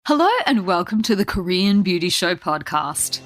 Hello and welcome to the Korean Beauty Show podcast.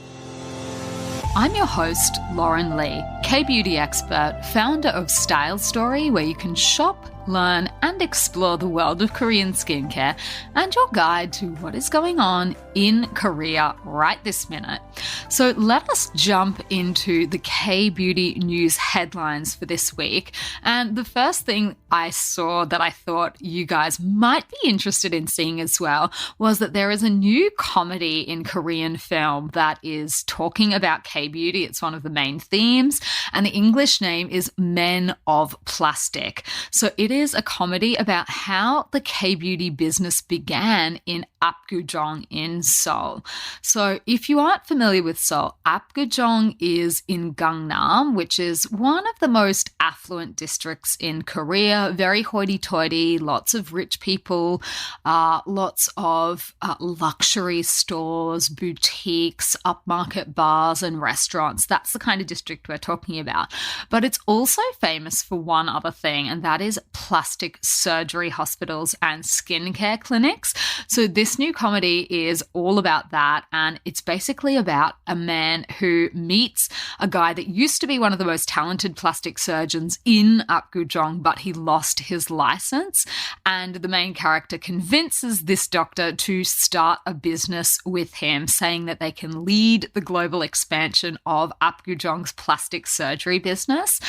I'm your host, Lauren Lee, K-beauty expert, founder of Style Story, where you can shop, learn and explore the world of Korean skincare, and your guide to what is going on in Korea right this minute. So let us jump into the K-beauty news headlines for this week. And the first thing I saw that I thought you guys might be interested in seeing as well was that there is a new comedy in Korean film that is talking about K-beauty. It's one of the main themes, and the English name is Men of Plastic. So it is a comedy about how the K-beauty business began in Apgujeong in Seoul. So if you aren't familiar with Seoul, Apgujeong is in Gangnam, which is one of the most affluent districts in Korea. Very hoity-toity, lots of rich people, lots of luxury stores, boutiques, upmarket bars and restaurants. That's the kind of district we're talking about. But it's also famous for one other thing, and that is plastic surgery hospitals and skincare clinics. So this new comedy is all about that, and it's basically about a man who meets a guy that used to be one of the most talented plastic surgeons in Apgujeong, but he lost his license, and the main character convinces this doctor to start a business with him, saying that they can lead the global expansion of Apgujeong's plastic surgery business.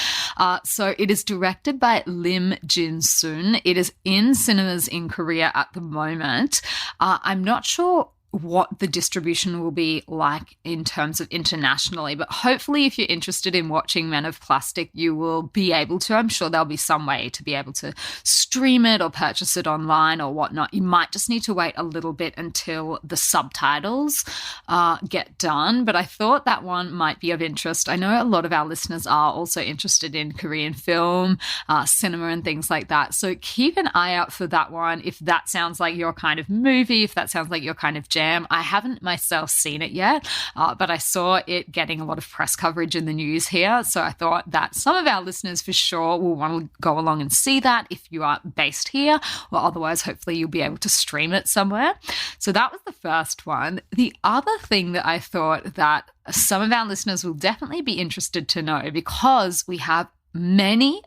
So it is directed by Lim Jin-soon. It is in cinemas in Korea at the moment. I'm not sure what the distribution will be like in terms of internationally, but hopefully if you're interested in watching Men of Plastic, you will be able to. I'm sure there'll be some way to be able to stream it or purchase it online or whatnot. You might just need to wait a little bit until the subtitles get done, but I thought that one might be of interest. I know a lot of our listeners are also interested in Korean film, cinema and things like that, so keep an eye out for that one if that sounds like your kind of movie, if that sounds like your kind of jam. I haven't myself seen it yet, but I saw it getting a lot of press coverage in the news here. So I thought that some of our listeners for sure will want to go along and see that if you are based here, or otherwise hopefully you'll be able to stream it somewhere. So that was the first one. The other thing that I thought that some of our listeners will definitely be interested to know, because we have many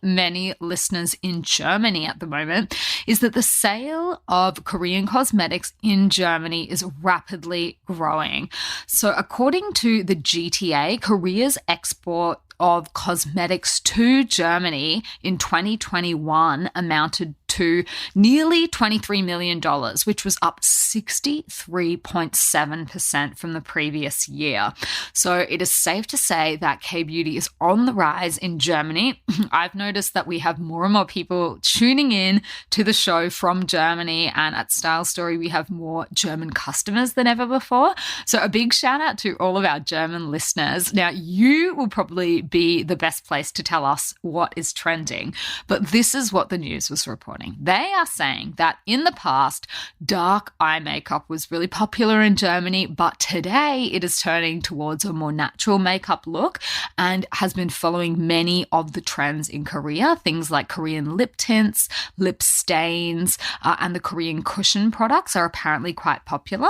listeners in Germany at the moment, is that the sale of Korean cosmetics in Germany is rapidly growing. So according to the GTA, Korea's export of cosmetics to Germany in 2021 amounted to nearly $23 million, which was up 63.7% from the previous year. So it is safe to say that K-beauty is on the rise in Germany. I've noticed that we have more and more people tuning in to the show from Germany, and at Style Story we have more German customers than ever before. So a big shout out to all of our German listeners. Now, you will probably be the best place to tell us what is trending, but this is what the news was reporting. They are saying that in the past, dark eye makeup was really popular in Germany, but today it is turning towards a more natural makeup look and has been following many of the trends in Korea. Things like Korean lip tints, lip stains, and the Korean cushion products are apparently quite popular.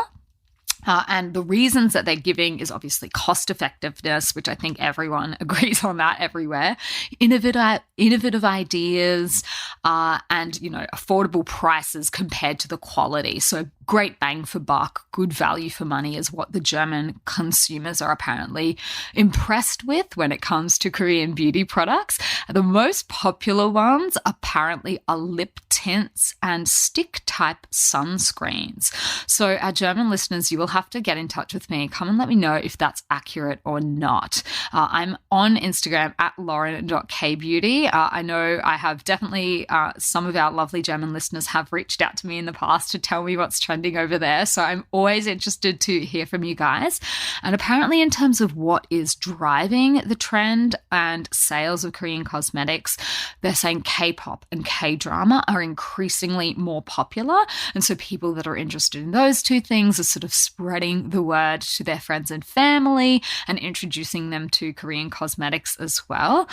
And the reasons that they're giving is obviously cost effectiveness, which I think everyone agrees on that everywhere, innovative ideas, and, affordable prices compared to the quality. So great bang for buck, good value for money is what the German consumers are apparently impressed with when it comes to Korean beauty products. The most popular ones apparently are lip tints and stick-type sunscreens. So our German listeners, you will have to get in touch with me. Come and let me know if that's accurate or not. I'm on Instagram at lauren.kbeauty. I know I have definitely some of our lovely German listeners have reached out to me in the past to tell me what's trending over there. So I'm always interested to hear from you guys. And apparently in terms of what is driving the trend and sales of Korean cosmetics, they're saying K-pop and K-drama are increasingly more popular. And so people that are interested in those two things are sort of spreading the word to their friends and family and introducing them to Korean cosmetics as well.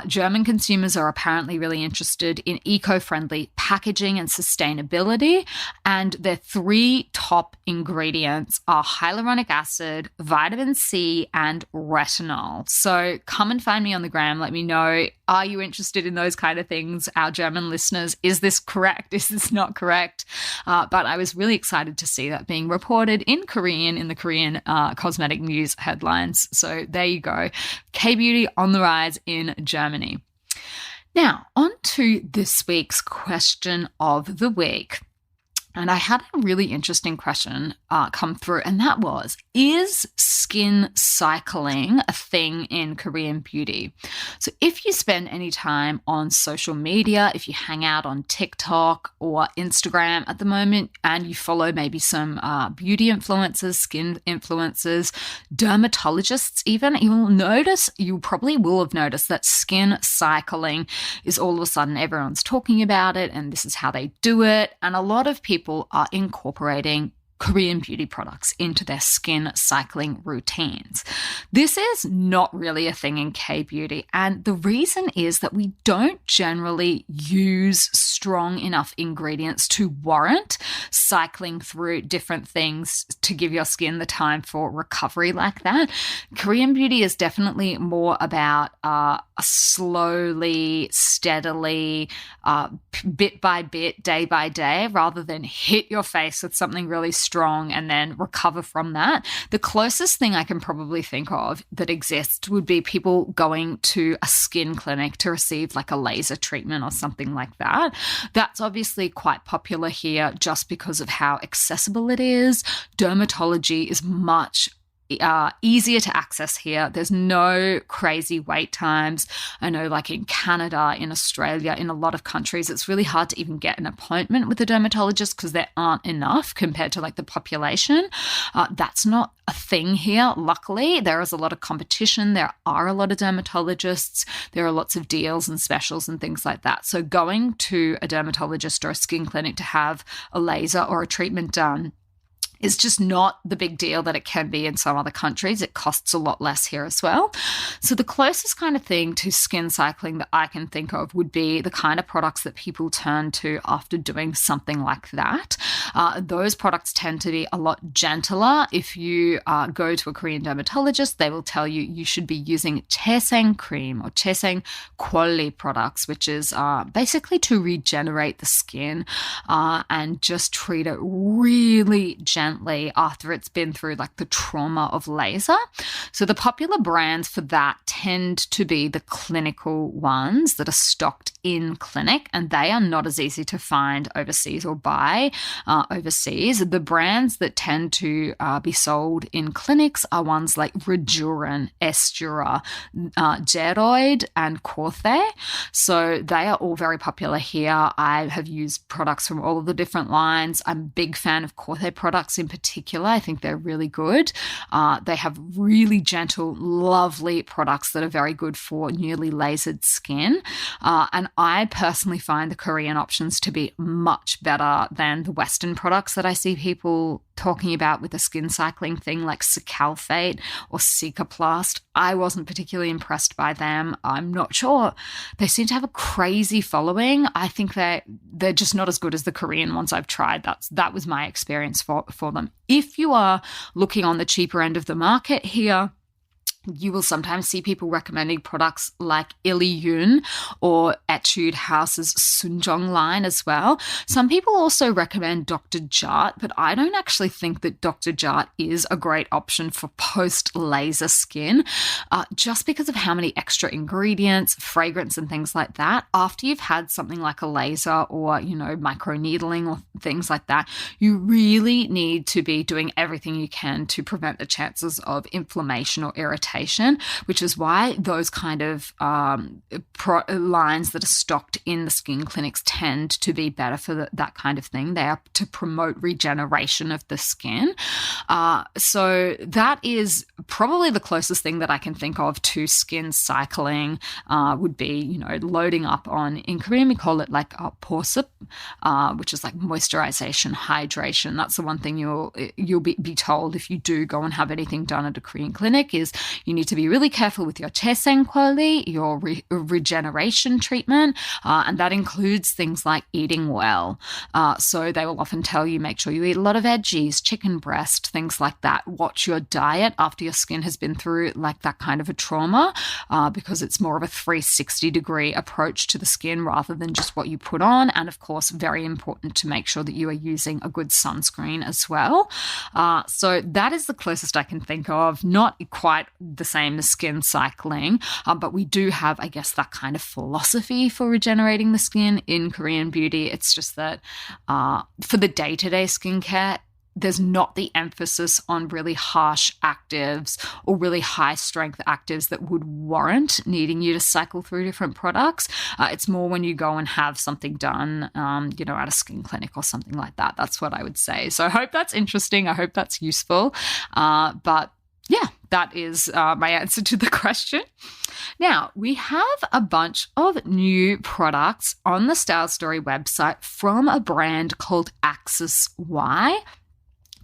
German consumers are apparently really interested in eco-friendly packaging and sustainability, and their three top ingredients are hyaluronic acid, vitamin C, and retinol. So come and find me on the gram. Let me know, are you interested in those kind of things? Our German listeners, is this correct? Is this not correct? But I was really excited to see that being reported in Korean in the Korean cosmetic news headlines. So there you go. K-beauty on the rise in Germany. Now, on to this week's question of the week. And I had a really interesting question come through, and that was, is skin cycling a thing in Korean beauty? So if you spend any time on social media, if you hang out on TikTok or Instagram at the moment, and you follow maybe some beauty influencers, skin influencers, dermatologists even, you probably will have noticed that skin cycling is all of a sudden everyone's talking about it, and this is how they do it. And a lot of people are incorporating Korean beauty products into their skin cycling routines. This is not really a thing in K-beauty, and the reason is that we don't generally use strong enough ingredients to warrant cycling through different things to give your skin the time for recovery like that. Korean beauty is definitely more about a slowly, steadily, bit by bit, day by day, rather than hit your face with something really strong and then recover from that. The closest thing I can probably think of that exists would be people going to a skin clinic to receive like a laser treatment or something like that. That's obviously quite popular here just because of how accessible it is. Dermatology is much easier to access here. There's no crazy wait times. I know like in Canada, in Australia, in a lot of countries, it's really hard to even get an appointment with a dermatologist because there aren't enough compared to like the population. That's not a thing here. Luckily, there is a lot of competition. There are a lot of dermatologists. There are lots of deals and specials and things like that. So going to a dermatologist or a skin clinic to have a laser or a treatment done is just not the big deal that it can be in some other countries. It costs a lot less here as well. So the closest kind of thing to skin cycling that I can think of would be the kind of products that people turn to after doing something like that. Those products tend to be a lot gentler. If you go to a Korean dermatologist, they will tell you you should be using chaeseng cream or chaeseng kwolli products, which is basically to regenerate the skin and just treat it really gently after it's been through like the trauma of laser. So the popular brands for that tend to be the clinical ones that are stocked in clinic, and they are not as easy to find overseas or buy overseas. The brands that tend to be sold in clinics are ones like Rejurin, Estura, Geroid, and Corthe. So they are all very popular here. I have used products from all of the different lines. I'm a big fan of Corthe products in particular. I think they're really good. They have really gentle, lovely products that are very good for newly lasered skin. And I personally find the Korean options to be much better than the Western products that I see people talking about with the skin cycling thing like Cicaplast or Cicaplast. I wasn't particularly impressed by them. I'm not sure. They seem to have a crazy following. I think they're just not as good as the Korean ones I've tried. That was my experience for them. If you are looking on the cheaper end of the market here, you will sometimes see people recommending products like Illyun or Etude House's Sunjong line as well. Some people also recommend Dr. Jart, but I don't actually think that Dr. Jart is a great option for post-laser skin just because of how many extra ingredients, fragrance and things like that. After you've had something like a laser or, microneedling or things like that, you really need to be doing everything you can to prevent the chances of inflammation or irritation irritation, which is why those kind of lines that are stocked in the skin clinics tend to be better for that kind of thing. They are to promote regeneration of the skin. So that is probably the closest thing that I can think of to skin cycling would be, loading up on, in Korean we call it like a porsup, which is like moisturization, hydration. That's the one thing you'll be told if you do go and have anything done at a Korean clinic is you need to be really careful with your chaesengkwali, your regeneration treatment, and that includes things like eating well. So they will often tell you make sure you eat a lot of veggies, chicken breast, things like that. Watch your diet after your skin has been through like that kind of a trauma, because it's more of a 360-degree approach to the skin rather than just what you put on. And of course, very important to make sure that you are using a good sunscreen as well. So that is the closest I can think of. Not quite the same as skin cycling, but we do have, I guess, that kind of philosophy for regenerating the skin in Korean beauty. It's just that for the day-to-day skincare, there's not the emphasis on really harsh actives or really high strength actives that would warrant needing you to cycle through different products. It's more when you go and have something done, at a skin clinic or something like that. That's what I would say. So I hope that's interesting. I hope that's useful. But yeah, that is my answer to the question. Now, we have a bunch of new products on the Style Story website from a brand called Axis Y.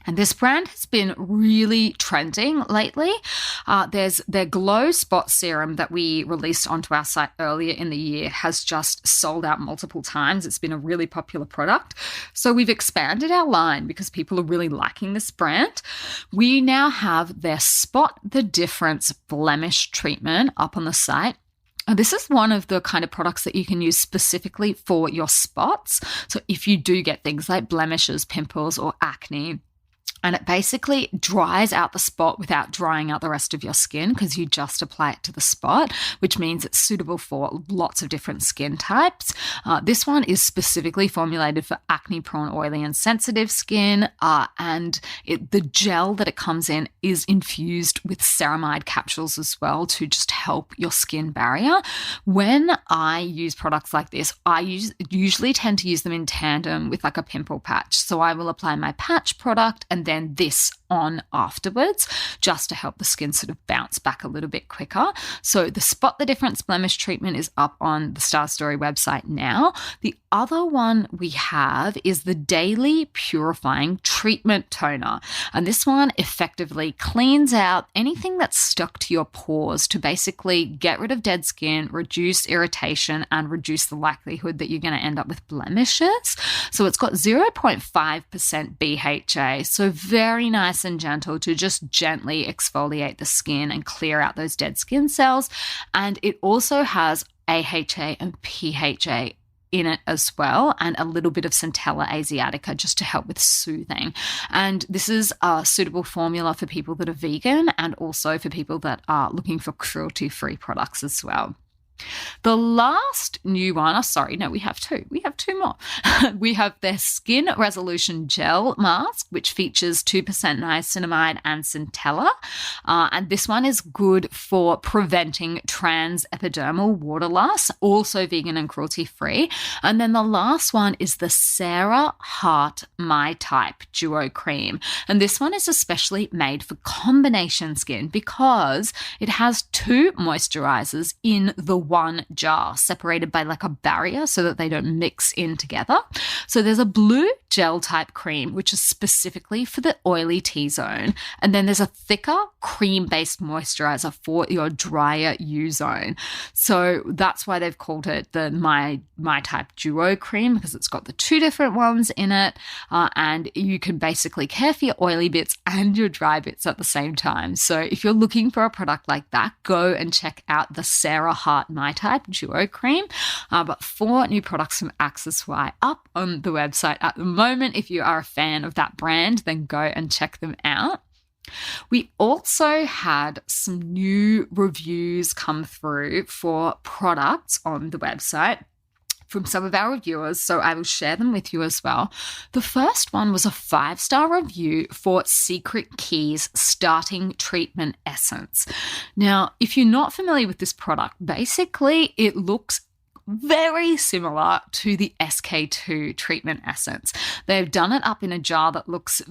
And this brand has been really trending lately. There's their Glow Spot Serum that we released onto our site earlier in the year has just sold out multiple times. It's been a really popular product. So we've expanded our line because people are really liking this brand. We now have their Spot the Difference Blemish treatment up on the site. This is one of the kind of products that you can use specifically for your spots. So if you do get things like blemishes, pimples, or acne, and it basically dries out the spot without drying out the rest of your skin because you just apply it to the spot, which means it's suitable for lots of different skin types. This one is specifically formulated for acne-prone, oily, and sensitive skin, and the gel that it comes in is infused with ceramide capsules as well to just help your skin barrier. When I use products like this, I usually tend to use them in tandem with like a pimple patch. So I will apply my patch product and then this on afterwards just to help the skin sort of bounce back a little bit quicker. So the Spot the Difference Blemish treatment is up on the Star Story website now. The other one we have is the Daily Purifying Treatment Toner. And this one effectively cleans out anything that's stuck to your pores to basically get rid of dead skin, reduce irritation, and reduce the likelihood that you're going to end up with blemishes. So it's got 0.5% BHA, so very nice and gentle to just gently exfoliate the skin and clear out those dead skin cells. And it also has AHA and PHA in it as well, and a little bit of Centella asiatica just to help with soothing. And this is a suitable formula for people that are vegan and also for people that are looking for cruelty-free products as well. The last new one, we have two. We have two more. We have their Skin Resolution Gel Mask, which features 2% niacinamide and Centella. And this one is good for preventing trans epidermal water loss, also vegan and cruelty-free. And then the last one is the Cera-Heart My Type Duo Cream. And this one is especially made for combination skin because it has two moisturizers in the one jar, separated by like a barrier so that they don't mix in together. So there's a blue gel type cream, which is specifically for the oily T-zone. And then there's a thicker cream-based moisturizer for your drier U-zone. So that's why they've called it the My Type Duo Cream, because it's got the two different ones in it. And you can basically care for your oily bits and your dry bits at the same time. So if you're looking for a product like that, go and check out the Cera-Heart My Type Duo Cream. But 4 new products from Axis Y up on the website at the moment. If you are a fan of that brand, then go and check them out. We also had some new reviews come through for products on the website from some of our reviewers, so I will share them with you as well. The first one was a 5-star review for Secret Key's Starting Treatment Essence. Now, if you're not familiar with this product, basically it looks very similar to the SK2 treatment essence. They've done it up in a jar that looks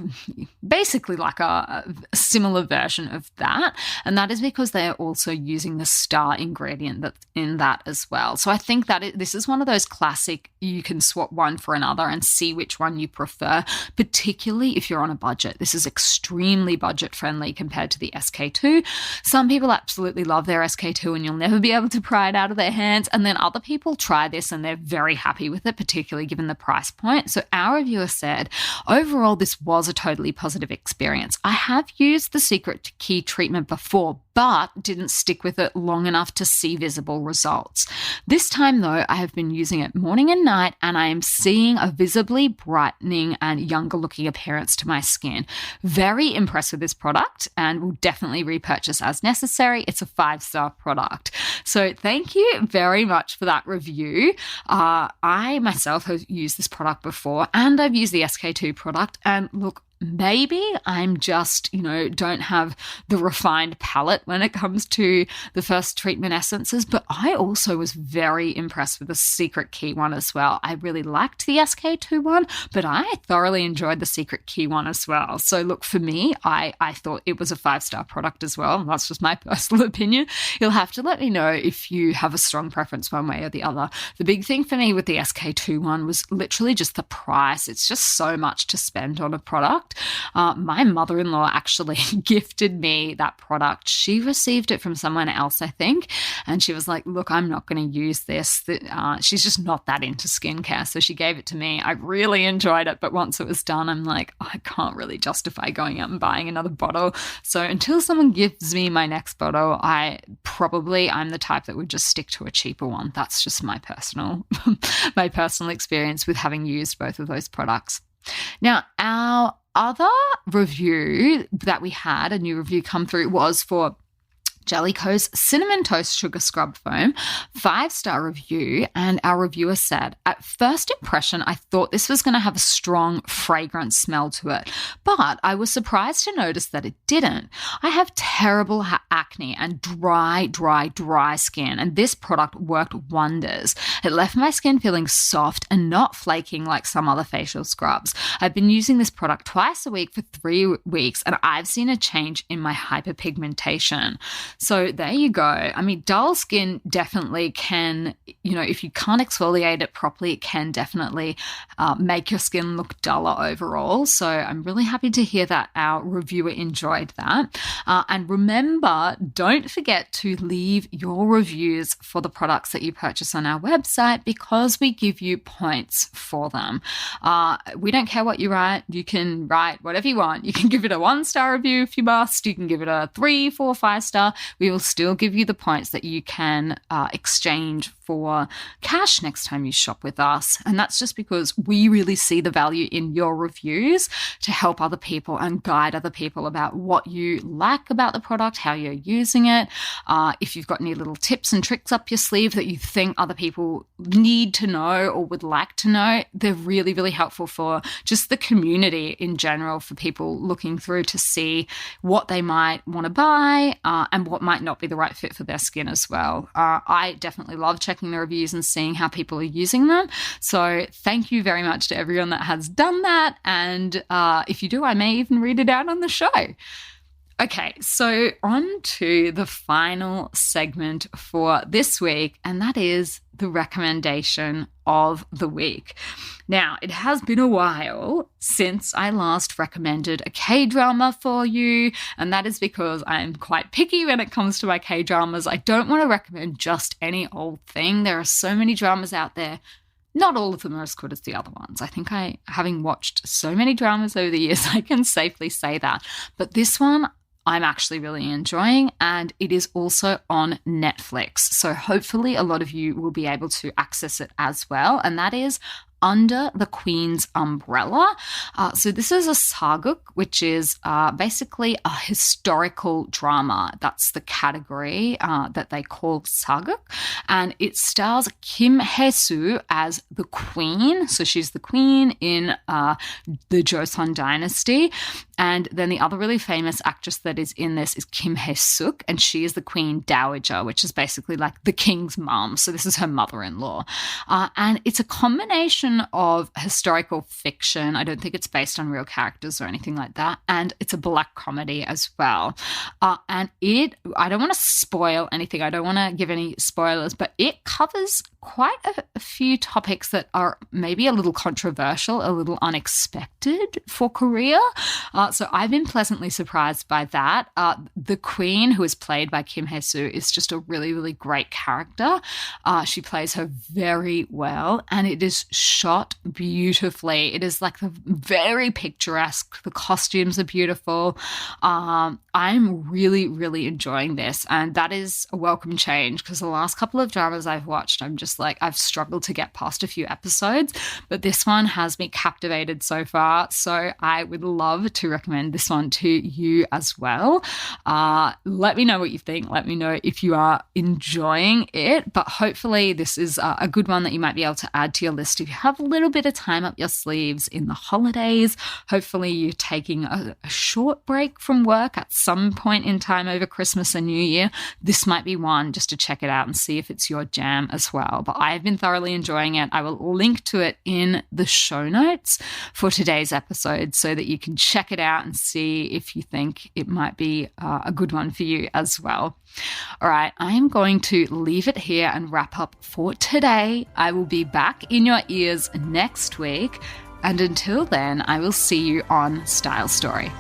basically like a similar version of that, and that is because they are also using the star ingredient that's in that as well. So I think that this is one of those classic, you can swap one for another and see which one you prefer, particularly if you're on a budget. This is extremely budget friendly compared to the SK2. Some people absolutely love their SK2 and you'll never be able to pry it out of their hands, and then other people try this and they're very happy with it, particularly given the price point. So our reviewer said, overall, this was a totally positive experience. I have used the Secret Key treatment before, but didn't stick with it long enough to see visible results. This time, though, I have been using it morning and night, and I am seeing a visibly brightening and younger looking appearance to my skin. Very impressed with this product and will definitely repurchase as necessary. It's a 5-star product. So thank you very much for that review. I myself have used this product before, and I've used the SK2 product, and look, maybe I'm just, don't have the refined palette when it comes to the first treatment essences, but I also was very impressed with the Secret Key one as well. I really liked the SK2 one, but I thoroughly enjoyed the Secret Key one as well. So look, for me, I thought it was a 5-star product as well. That's just my personal opinion. You'll have to let me know if you have a strong preference one way or the other. The big thing for me with the SK2 one was literally just the price. It's just so much to spend on a product. My mother-in-law actually gifted me that product. She received it from someone else, I think, and she was like, look, I'm not going to use this. She's just not that into skincare, so she gave it to me. I really enjoyed it, but once it was done, I'm like, I can't really justify going out and buying another bottle. So until someone gives me my next bottle, I'm the type that would just stick to a cheaper one. That's just my personal experience with having used both of those products. Now, our other review that we had, a new review come through, was for Jellicoe's Cinnamon Toast Sugar Scrub Foam, 5-star review, and our reviewer said, at first impression, I thought this was going to have a strong fragrance smell to it, but I was surprised to notice that it didn't. I have terrible acne and dry skin, and this product worked wonders. It left my skin feeling soft and not flaking like some other facial scrubs. I've been using this product twice a week for 3 weeks, and I've seen a change in my hyperpigmentation. So there you go. I mean, dull skin definitely can, if you can't exfoliate it properly, it can definitely make your skin look duller overall. So I'm really happy to hear that our reviewer enjoyed that. And remember, don't forget to leave your reviews for the products that you purchase on our website, because we give you points for them. We don't care what you write. You can write whatever you want. You can give it a 1-star review if you must. You can give it a 3, 4, 5-star. We will still give you the points that you can exchange for cash next time you shop with us. And that's just because we really see the value in your reviews to help other people and guide other people about what you like about the product, how you're using it. If you've got any little tips and tricks up your sleeve that you think other people need to know or would like to know, they're really, really helpful for just the community in general, for people looking through to see what they might want to buy and what might not be the right fit for their skin as well. I definitely love checking the reviews and seeing how people are using them. So thank you very much to everyone that has done that. And if you do, I may even read it out on the show. Okay, so on to the final segment for this week, and that is the recommendation of the week. Now, it has been a while since I last recommended a K-drama for you, and that is because I'm quite picky when it comes to my K-dramas. I don't want to recommend just any old thing. There are so many dramas out there. Not all of them are as good as the other ones. I think having watched so many dramas over the years, I can safely say that. But this one, I'm actually really enjoying, and it is also on Netflix. So hopefully a lot of you will be able to access it as well. And that is Under the Queen's Umbrella. So this is a saguk, which is basically a historical drama. That's the category that they call saguk. And it stars Kim Hae-soo as the queen. So she's the queen in the Joseon dynasty. And then the other really famous actress that is in this is Kim Hae-suk, and she is the Queen Dowager, which is basically like the king's mum. So this is her mother-in-law. And it's a combination of historical fiction. I don't think it's based on real characters or anything like that. And it's a black comedy as well. And I don't want to spoil anything. I don't want to give any spoilers, but it covers quite a few topics that are maybe a little controversial, a little unexpected for Korea. So I've been pleasantly surprised by that. The queen, who is played by Kim Hae-soo, is just a really, really great character. She plays her very well, and it is shot beautifully. It is like very picturesque. The costumes are beautiful. I'm really, really enjoying this, and that is a welcome change because the last couple of dramas I've watched, I'm just like, I've struggled to get past a few episodes, but this one has me captivated so far. So I would love to recommend this one to you as well. Let me know what you think. Let me know if you are enjoying it, but hopefully this is a good one that you might be able to add to your list if you have a little bit of time up your sleeves in the holidays. Hopefully you're taking a short break from work at some point in time over Christmas and New Year. This might be one just to check it out and see if it's your jam as well. But I've been thoroughly enjoying it. I will link to it in the show notes for today's episode so that you can check it out and see if you think it might be a good one for you as well. All right, I am going to leave it here and wrap up for today. I will be back in your ears next week. And until then, I will see you on Style Story.